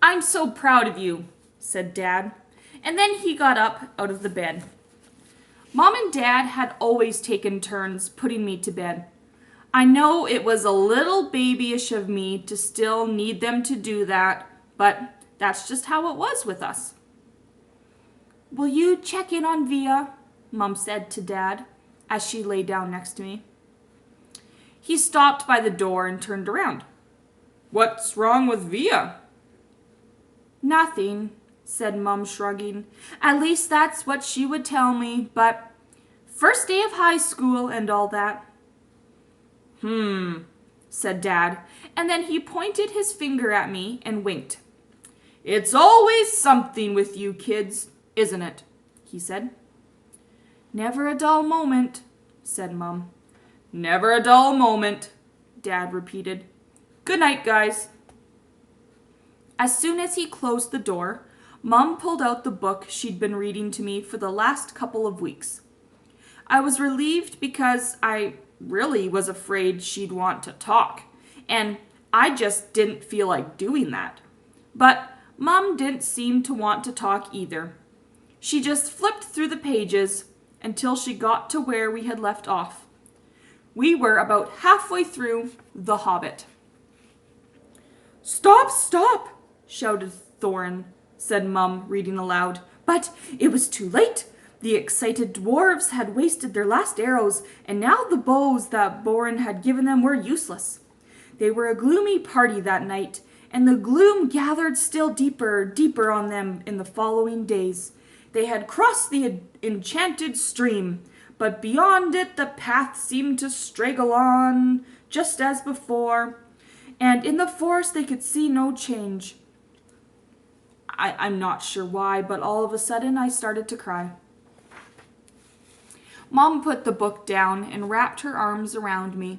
I'm so proud of you, said Dad. And then he got up out of the bed. Mom and Dad had always taken turns putting me to bed. I know it was a little babyish of me to still need them to do that, but that's just how it was with us. Will you check in on Via? Mom said to Dad as she lay down next to me. He stopped by the door and turned around. What's wrong with Via? Nothing, said Mum, shrugging. At least that's what she would tell me, but first day of high school and all that. Said Dad, and then he pointed his finger at me and winked. It's always something with you kids, isn't it? He said. Never a dull moment, said Mum. Never a dull moment, Dad repeated. Good night, guys. As soon as he closed the door, Mum pulled out the book she'd been reading to me for the last couple of weeks. I was relieved because I really was afraid she'd want to talk, and I just didn't feel like doing that. But Mum didn't seem to want to talk either. She just flipped through the pages until she got to where we had left off. We were about halfway through The Hobbit. Stop, stop, shouted Thorin, said Mum, reading aloud. But it was too late. The excited dwarves had wasted their last arrows, and now the bows that Borin had given them were useless. They were a gloomy party that night, and the gloom gathered still deeper on them in the following days. They had crossed the enchanted stream, but beyond it the path seemed to straggle on, just as before, and in the forest they could see no change. I'm not sure why, but all of a sudden I started to cry. Mom put the book down and wrapped her arms around me.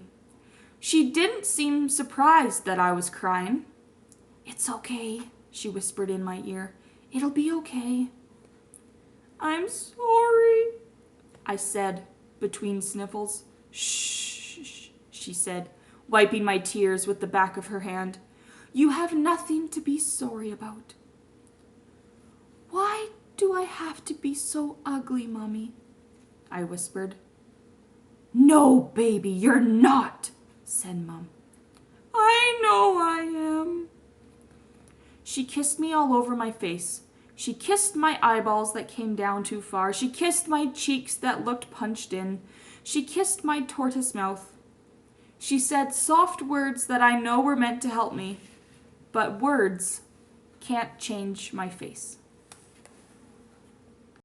She didn't seem surprised that I was crying. It's okay, she whispered in my ear. It'll be okay. I'm sorry, I said between sniffles. Shh, she said, wiping my tears with the back of her hand. You have nothing to be sorry about. Why do I have to be so ugly, Mommy? I whispered. No, baby, you're not, said Mum. I know I am. She kissed me all over my face. She kissed my eyeballs that came down too far. She kissed my cheeks that looked punched in. She kissed my tortoise mouth. She said soft words that I know were meant to help me, but words can't change my face.